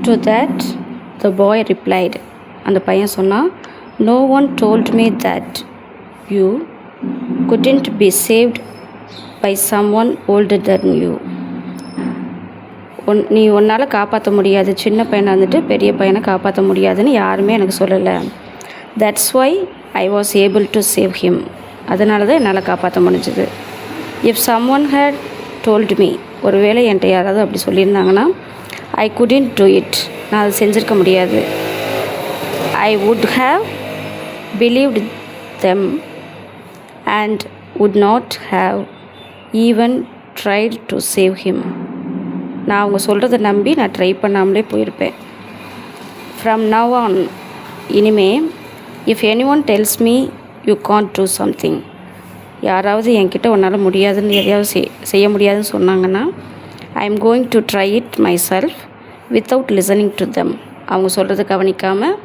To that the boy replied. அந்த பையன் சொன்னான், no one told me that you couldn't be saved by someone older than you. நீ உன்னால் காப்பாற்ற முடியாது, சின்ன பையனை வந்துட்டு பெரிய பையனை காப்பாற்ற முடியாதுன்னு யாருமே எனக்கு சொல்லலை. That's why I was able to save him. அதனால தான் என்னால் காப்பாற்ற முடிஞ்சுது. If someone had told me, ஒரு வேளை என்கிட்ட யாராவது அப்படி சொல்லியிருந்தாங்கன்னா, ஐ குடின்ட் டூ இட், நான் அதை செஞ்சுருக்க முடியாது. I would have believed them and would not have even tried to save him. நான் அவங்க சொல்கிறத நம்பி நான் ட்ரை பண்ணாமலே போயிருப்பேன். ஃப்ரம் நவ் ஆன், இனிமே if anyone tells me you can't do something, யாராவது என்கிட்ட உன்னால் முடியாதுன்னு எதையாவது செய்ய முடியாதுன்னு சொன்னாங்கன்னா, I am going to try it myself without listening to them. அவங்க சொல்கிறத கவனிக்காமல்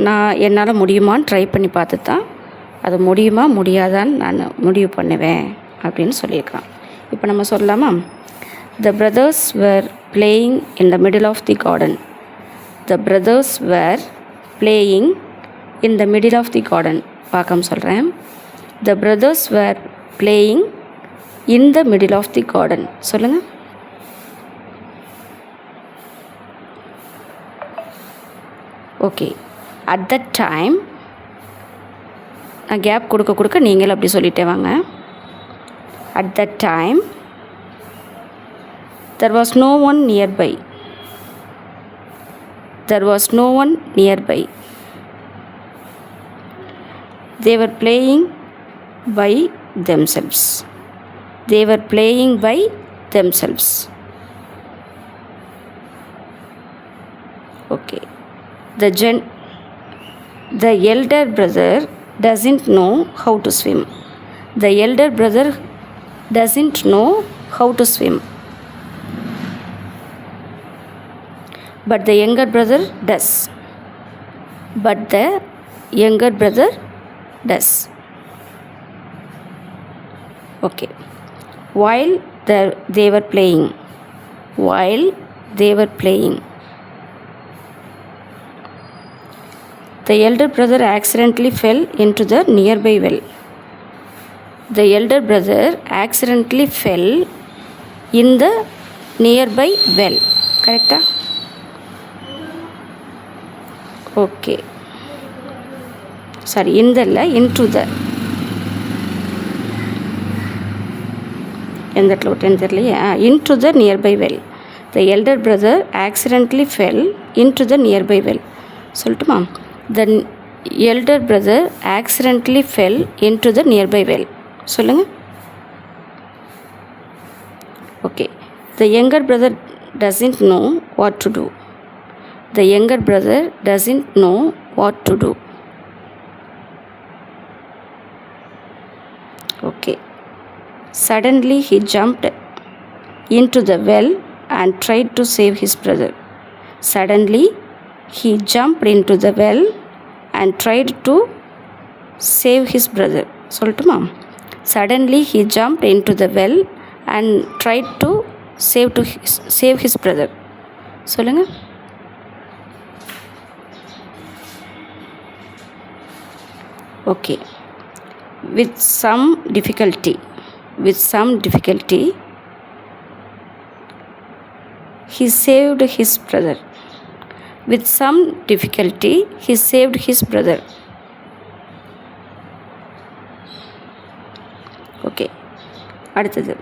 நான் என்னால் முடியுமான்னு ட்ரை பண்ணி பார்த்து தான் அது முடியுமா முடியாதான்னு நான் முடிவு பண்ணுவேன் அப்படின்னு சொல்லியிருக்கான். இப்போ நம்ம சொல்லலாமா? The brothers were playing in the middle of the garden. The brothers were playing in the middle of the garden. பார்க்காம சொல்கிறேன். The brothers were playing in the middle of the garden. சொல்லுங்கள். ஓகே. At that time, நான் gap கொடுக்க நீங்களும் அப்படி சொல்லிட்டே வாங்க. At that time, there was no one nearby. There was no one nearby. They were playing by themselves. They were playing by themselves. Okay. The elder brother doesn't know how to swim. The elder brother doesn't know how to swim, but the younger brother does. But the younger brother does. Okay. While they were playing, the elder brother accidentally fell into the nearby well. The elder brother accidentally fell in the nearby well. Correcta? Okay. Sorry, into the. Into the nearby well. The elder brother accidentally fell into the nearby well. சொல்லட்டுமா? The elder brother accidentally fell into the nearby well. சொல்லுங்க. Okay. The younger brother doesn't know what to do. The younger brother doesn't know what to do. Okay. Suddenly he jumped into the well and tried to save his brother. Suddenly he jumped into the well and tried to save his brother. சொல்லட்டுமா? Suddenly he jumped into the well and tried to save his brother. சொல்லுங்க. Okay. With some difficulty, he saved his brother. With some difficulty, he saved his brother. Okay. அடுத்தது.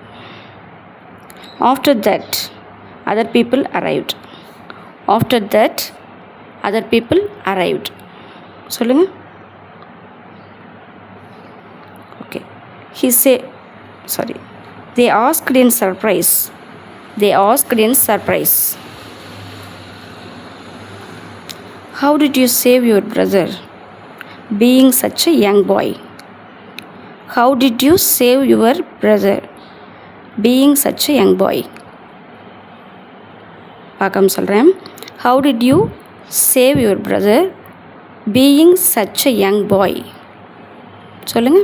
After that, other people arrived. After that, other people arrived. சொல்லுங்க. Okay. They asked in surprise. How did you save your brother, being such a young boy? How did you save your brother, being such a young boy? பார்க்காம சொல்கிறேன். How did you save your brother, being such a young boy? சொல்லுங்க.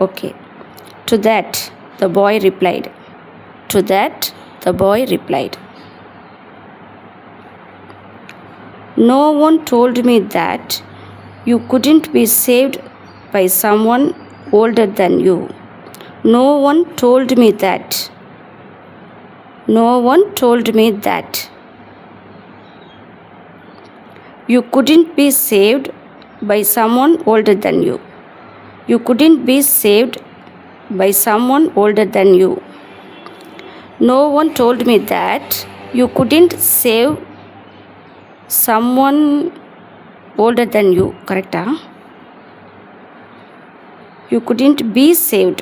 Okay. To that the boy replied. To that, the boy replied, no one told me that you couldn't be saved by someone older than you. No one told me that. No one told me that you couldn't be saved by someone older than you. You couldn't be saved by someone older than you. No one told me that you couldn't save someone older than you. Correct? You couldn't be saved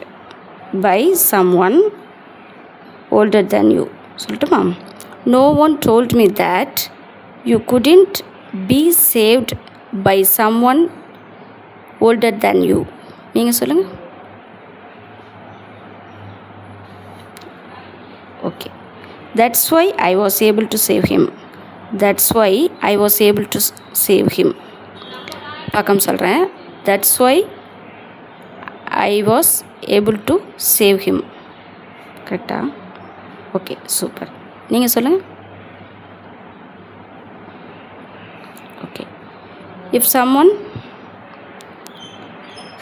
by someone older than you. சொல்லட்டுமா? No one told me that you couldn't be saved by someone older than you. நீங்கள் சொல்லுங்கள். Okay. That's why I was able to save him. That's why I was able to save him. பார்க்கம் சொல்கிறேன். That's why I was able to save him. கரெக்டா? Okay, super. நீங்கள் சொல்லுங்கள். Okay. If someone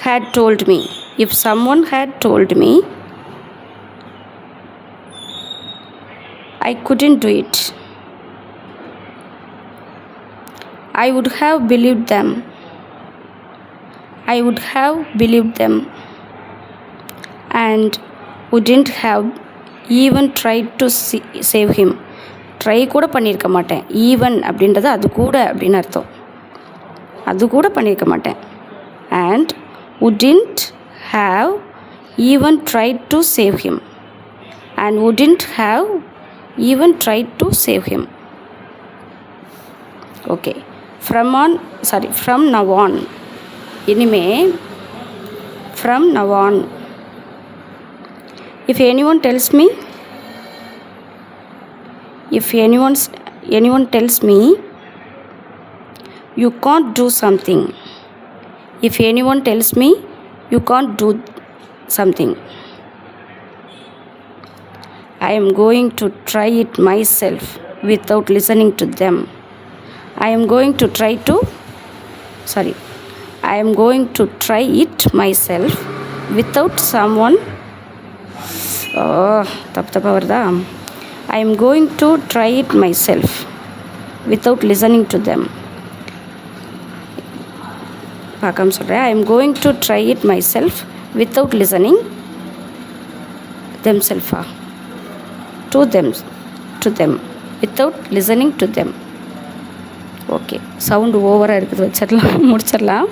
had told me, I couldn't do it, I would have believed them. And wouldn't have even tried to save him. Try கூட பண்ணியிருக்க மாட்டேன். Even அப்படின்றது அது கூட அப்படின்னு அர்த்தம். அது கூட பண்ணியிருக்க மாட்டேன். And wouldn't have even tried to save him. And wouldn't have even tried to save him. Okay. From now on. இனிமே from now on. If anyone tells me you can't do something. If anyone tells me you can't do something, I am going to try it myself without listening to them. I am going to try it myself without someone. தப்பு வருதா? I am going to try it myself without listening to them. பார்க்காம சொல்கிறேன். I am going to try it myself without listening to them without listening to them. Okay, sound ஓவராக இருக்குது, முடிச்சிடலாம்.